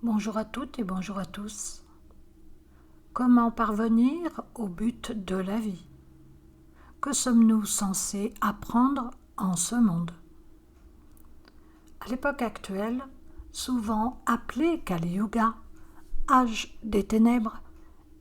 Bonjour à toutes et bonjour à tous. Comment parvenir au but de la vie? Que sommes-nous censés apprendre en ce monde? À l'époque actuelle, souvent appelé Kali Yuga, âge des ténèbres,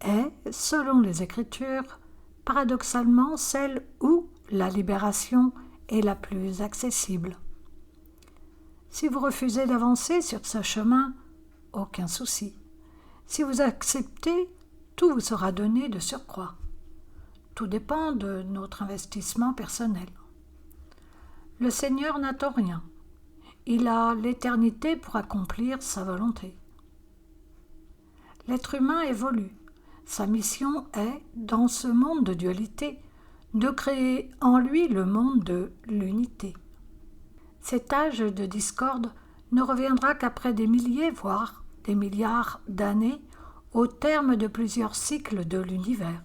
est, selon les Écritures, paradoxalement celle où la libération est la plus accessible. Si vous refusez d'avancer sur ce chemin, aucun souci. Si vous acceptez, tout vous sera donné de surcroît. Tout dépend de notre investissement personnel. Le Seigneur n'attend rien. Il a l'éternité pour accomplir sa volonté. L'être humain évolue. Sa mission est, dans ce monde de dualité, de créer en lui le monde de l'unité. Cet âge de discorde ne reviendra qu'après des milliers, voire des milliards d'années, au terme de plusieurs cycles de l'univers.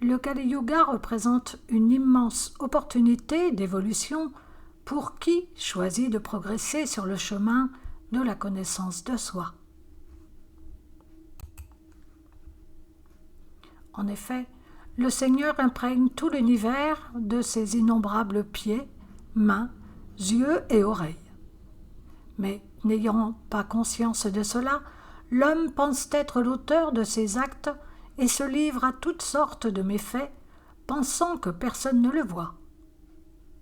Le Kali Yuga représente une immense opportunité d'évolution pour qui choisit de progresser sur le chemin de la connaissance de soi. En effet, le Seigneur imprègne tout l'univers de ses innombrables pieds, mains, yeux et oreilles. Mais n'ayant pas conscience de cela, l'homme pense être l'auteur de ses actes et se livre à toutes sortes de méfaits, pensant que personne ne le voit.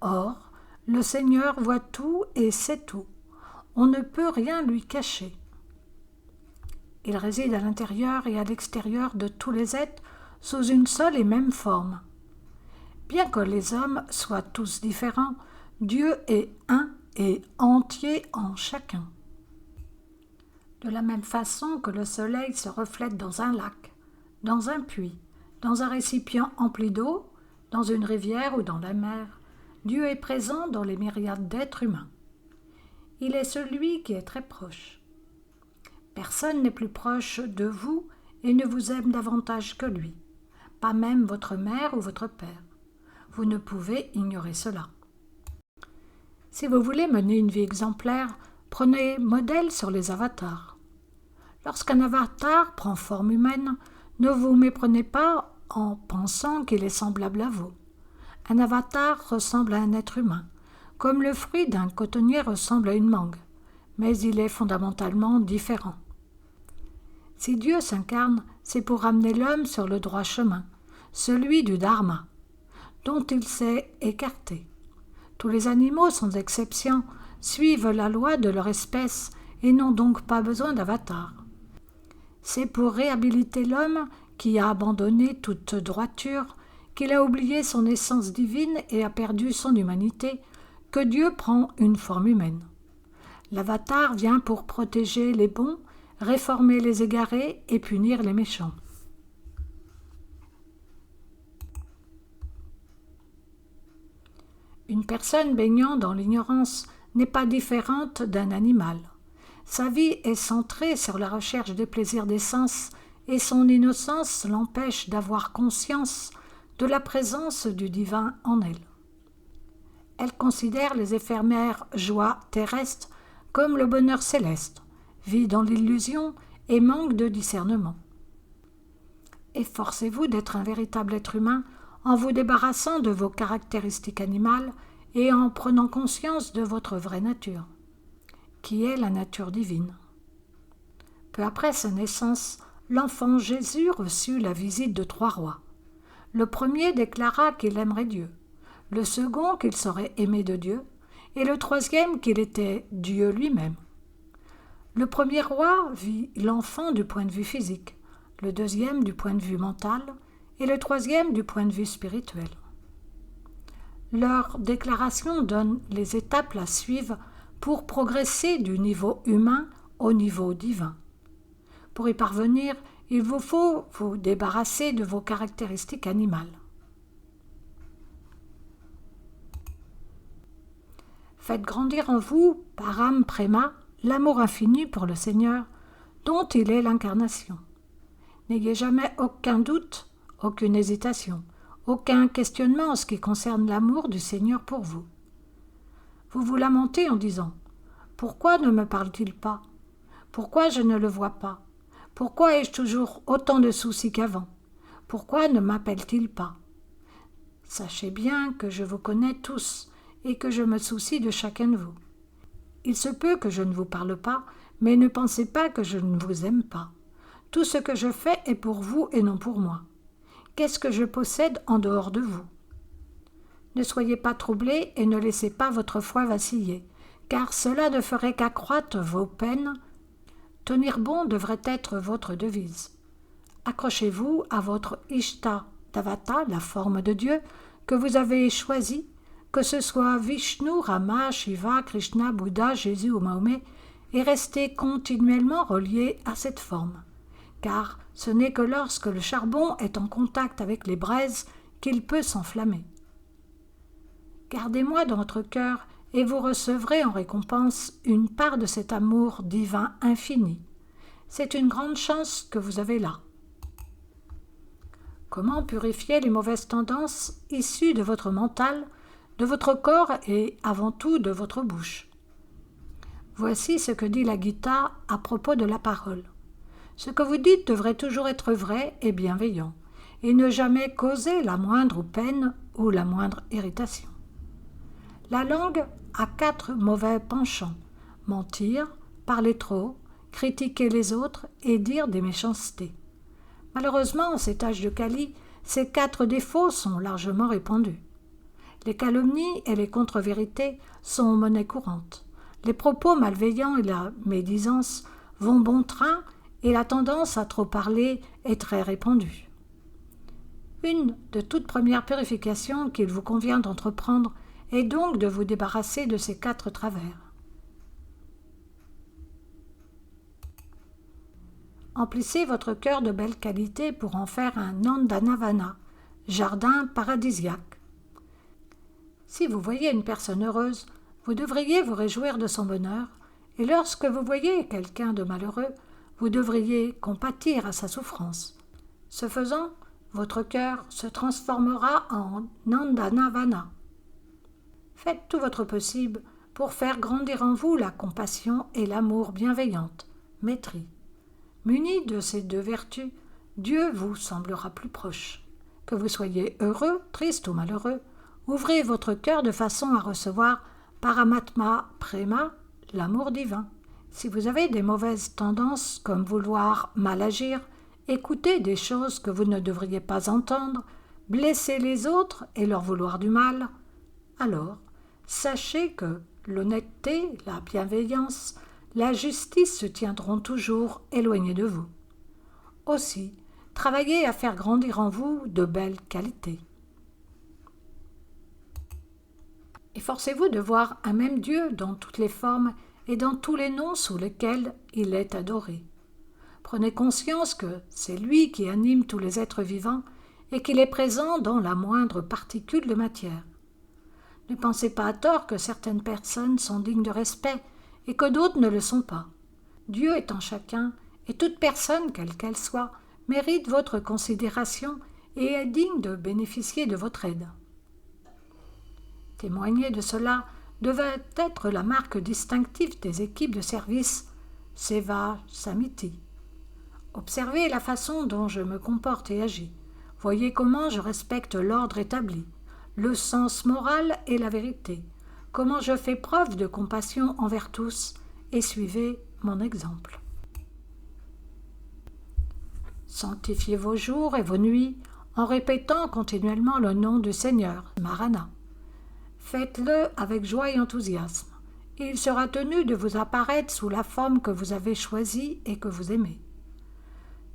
Or, le Seigneur voit tout et sait tout. On ne peut rien lui cacher. Il réside à l'intérieur et à l'extérieur de tous les êtres sous une seule et même forme. Bien que les hommes soient tous différents, Dieu est un et entier en chacun. De la même façon que le soleil se reflète dans un lac, dans un puits, dans un récipient empli d'eau, dans une rivière ou dans la mer, Dieu est présent dans les myriades d'êtres humains. Il est celui qui est très proche. Personne n'est plus proche de vous et ne vous aime davantage que lui, pas même votre mère ou votre père. Vous ne pouvez ignorer cela. Si vous voulez mener une vie exemplaire, prenez modèle sur les avatars. Lorsqu'un avatar prend forme humaine, ne vous méprenez pas en pensant qu'il est semblable à vous. Un avatar ressemble à un être humain, comme le fruit d'un cotonnier ressemble à une mangue, mais il est fondamentalement différent. Si Dieu s'incarne, c'est pour ramener l'homme sur le droit chemin, celui du Dharma, dont il s'est écarté. Tous les animaux, sans exception, suivent la loi de leur espèce et n'ont donc pas besoin d'avatar. C'est pour réhabiliter l'homme qui a abandonné toute droiture, qu'il a oublié son essence divine et a perdu son humanité, que Dieu prend une forme humaine. L'avatar vient pour protéger les bons, réformer les égarés et punir les méchants. Une personne baignant dans l'ignorance n'est pas différente d'un animal. Sa vie est centrée sur la recherche des plaisirs des sens et son innocence l'empêche d'avoir conscience de la présence du divin en elle. Elle considère les éphémères joies terrestres comme le bonheur céleste, vit dans l'illusion et manque de discernement. Efforcez-vous d'être un véritable être humain en vous débarrassant de vos caractéristiques animales et en prenant conscience de votre vraie nature, qui est la nature divine. Peu après sa naissance, l'enfant Jésus reçut la visite de 3 rois. Le premier déclara qu'il aimerait Dieu, le second qu'il serait aimé de Dieu, et le troisième qu'il était Dieu lui-même. Le premier roi vit l'enfant du point de vue physique, le deuxième du point de vue mental, et le troisième du point de vue spirituel. Leur déclaration donne les étapes à suivre pour progresser du niveau humain au niveau divin. Pour y parvenir, il vous faut vous débarrasser de vos caractéristiques animales. Faites grandir en vous, param prema, l'amour infini pour le Seigneur, dont il est l'incarnation. N'ayez jamais aucun doute, aucune hésitation, aucun questionnement en ce qui concerne l'amour du Seigneur pour vous. Vous vous lamentez en disant « Pourquoi ne me parle-t-il pas ? Pourquoi je ne le vois pas? Pourquoi ai-je toujours autant de soucis qu'avant? Pourquoi ne m'appelle-t-il pas? Sachez bien que je vous connais tous et que je me soucie de chacun de vous. Il se peut que je ne vous parle pas, mais ne pensez pas que je ne vous aime pas. Tout ce que je fais est pour vous et non pour moi. Qu'est-ce que je possède en dehors de vous? Ne soyez pas troublés et ne laissez pas votre foi vaciller, car cela ne ferait qu'accroître vos peines. Tenir bon devrait être votre devise. Accrochez-vous à votre Ishta Devata, la forme de Dieu, que vous avez choisie, que ce soit Vishnu, Rama, Shiva, Krishna, Bouddha, Jésus ou Mahomet, et restez continuellement reliés à cette forme. Car ce n'est que lorsque le charbon est en contact avec les braises qu'il peut s'enflammer. Gardez-moi dans votre cœur et vous recevrez en récompense une part de cet amour divin infini. C'est une grande chance que vous avez là. Comment purifier les mauvaises tendances issues de votre mental, de votre corps et avant tout de votre bouche? Voici ce que dit la Gita à propos de la parole. Ce que vous dites devrait toujours être vrai et bienveillant, et ne jamais causer la moindre peine ou la moindre irritation. La langue a 4 mauvais penchants: mentir, parler trop, critiquer les autres et dire des méchancetés. Malheureusement, en cet âge de Kali, ces 4 défauts sont largement répandus. Les calomnies et les contre-vérités sont monnaie courante. Les propos malveillants et la médisance vont bon train et la tendance à trop parler est très répandue. Une de toutes premières purifications qu'il vous convient d'entreprendre est donc de vous débarrasser de ces 4 travers. Emplissez votre cœur de belle qualité pour en faire un Nandanavana, jardin paradisiaque. Si vous voyez une personne heureuse, vous devriez vous réjouir de son bonheur, et lorsque vous voyez quelqu'un de malheureux, vous devriez compatir à sa souffrance. Ce faisant, votre cœur se transformera en Nandanavana. Faites tout votre possible pour faire grandir en vous la compassion et l'amour bienveillante, maîtrise. Muni de ces 2 vertus, Dieu vous semblera plus proche. Que vous soyez heureux, triste ou malheureux, ouvrez votre cœur de façon à recevoir Paramatma Prema, l'amour divin. Si vous avez des mauvaises tendances comme vouloir mal agir, écouter des choses que vous ne devriez pas entendre, blesser les autres et leur vouloir du mal, alors sachez que l'honnêteté, la bienveillance, la justice se tiendront toujours éloignés de vous. Aussi, travaillez à faire grandir en vous de belles qualités. Efforcez-vous de voir un même Dieu dans toutes les formes et dans tous les noms sous lesquels il est adoré. Prenez conscience que c'est lui qui anime tous les êtres vivants et qu'il est présent dans la moindre particule de matière. Ne pensez pas à tort que certaines personnes sont dignes de respect et que d'autres ne le sont pas. Dieu est en chacun, et toute personne, quelle qu'elle soit, mérite votre considération et est digne de bénéficier de votre aide. Témoigner de cela devait être la marque distinctive des équipes de service Seva Samiti. Observez la façon dont je me comporte et agis. Voyez comment je respecte l'ordre établi, le sens moral et la vérité, comment je fais preuve de compassion envers tous, et suivez mon exemple. Sanctifiez vos jours et vos nuits en répétant continuellement le nom du Seigneur, Marana. Faites-le avec joie et enthousiasme, et il sera tenu de vous apparaître sous la forme que vous avez choisie et que vous aimez.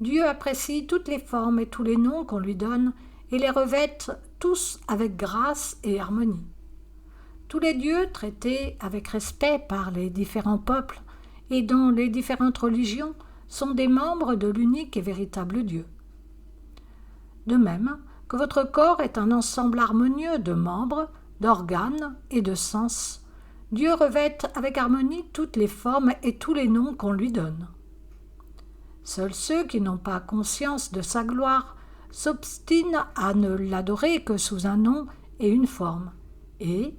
Dieu apprécie toutes les formes et tous les noms qu'on lui donne et les revêt tous avec grâce et harmonie. Tous les dieux traités avec respect par les différents peuples et dans les différentes religions sont des membres de l'unique et véritable Dieu. De même que votre corps est un ensemble harmonieux de membres, d'organes et de sens, Dieu revêt avec harmonie toutes les formes et tous les noms qu'on lui donne. Seuls ceux qui n'ont pas conscience de sa gloire s'obstinent à ne l'adorer que sous un nom et une forme, et,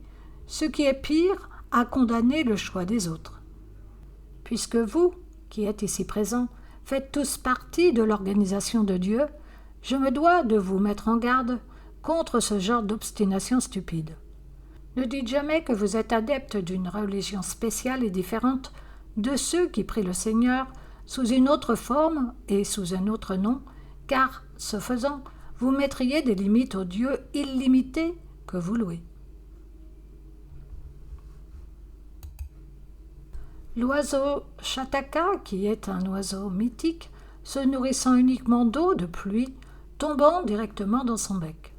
ce qui est pire, à condamner le choix des autres. Puisque vous, qui êtes ici présents, faites tous partie de l'organisation de Dieu, je me dois de vous mettre en garde contre ce genre d'obstination stupide. Ne dites jamais que vous êtes adepte d'une religion spéciale et différente de ceux qui prient le Seigneur sous une autre forme et sous un autre nom, car, ce faisant, vous mettriez des limites au Dieu illimité que vous louez. L'oiseau Shataka, qui est un oiseau mythique, se nourrissant uniquement d'eau de pluie, tombant directement dans son bec.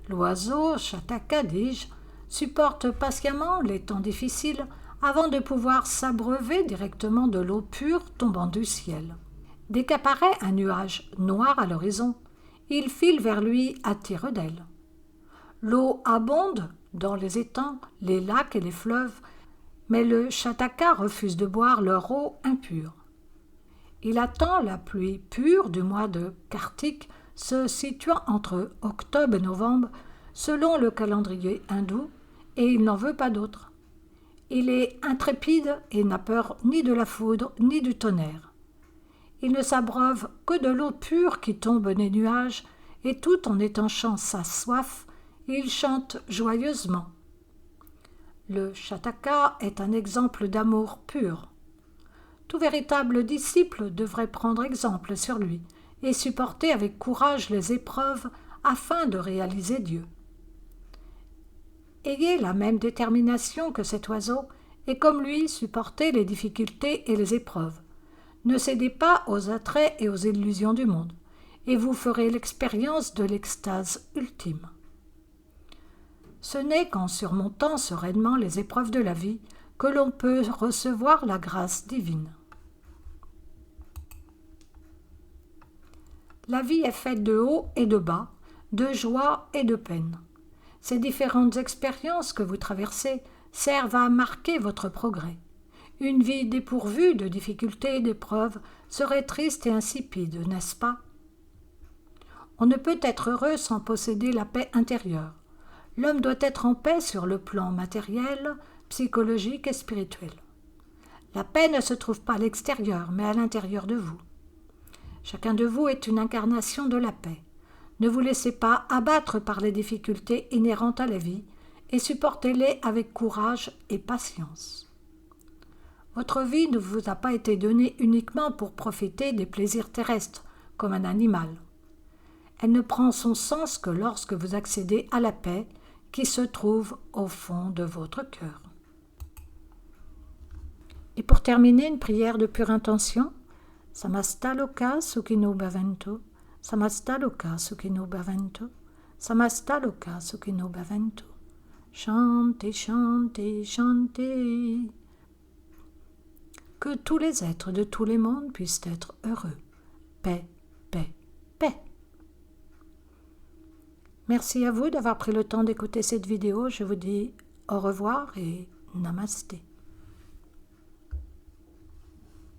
L'oiseau Shataka, dis-je, supporte patiemment les temps difficiles avant de pouvoir s'abreuver directement de l'eau pure tombant du ciel. Dès qu'apparaît un nuage noir à l'horizon, il file vers lui à tire-d'aile. L'eau abonde dans les étangs, les lacs et les fleuves, mais le Shataka refuse de boire leur eau impure. Il attend la pluie pure du mois de Kartik, se situant entre octobre et novembre, selon le calendrier hindou, et il n'en veut pas d'autre. Il est intrépide et n'a peur ni de la foudre ni du tonnerre. Il ne s'abreuve que de l'eau pure qui tombe des nuages, et tout en étanchant sa soif, il chante joyeusement. Le Shataka est un exemple d'amour pur. Tout véritable disciple devrait prendre exemple sur lui et supporter avec courage les épreuves afin de réaliser Dieu. Ayez la même détermination que cet oiseau et comme lui supportez les difficultés et les épreuves. Ne cédez pas aux attraits et aux illusions du monde, et vous ferez l'expérience de l'extase ultime. Ce n'est qu'en surmontant sereinement les épreuves de la vie que l'on peut recevoir la grâce divine. La vie est faite de haut et de bas, de joie et de peine. Ces différentes expériences que vous traversez servent à marquer votre progrès. Une vie dépourvue de difficultés et d'épreuves serait triste et insipide, n'est-ce pas? On ne peut être heureux sans posséder la paix intérieure. L'homme doit être en paix sur le plan matériel, psychologique et spirituel. La paix ne se trouve pas à l'extérieur, mais à l'intérieur de vous. Chacun de vous est une incarnation de la paix. Ne vous laissez pas abattre par les difficultés inhérentes à la vie et supportez-les avec courage et patience. Votre vie ne vous a pas été donnée uniquement pour profiter des plaisirs terrestres, comme un animal. Elle ne prend son sens que lorsque vous accédez à la paix qui se trouve au fond de votre cœur. Et pour terminer, une prière de pure intention. Samastaloka Sukhino Bhavantu, Samastaloka Sukhino Bhavantu, Samastaloka Sukhino Bhavantu. Shanti, Shanti, Shanti. Que tous les êtres de tous les mondes puissent être heureux. Paix, paix, paix. Merci à vous d'avoir pris le temps d'écouter cette vidéo. Je vous dis au revoir et namasté.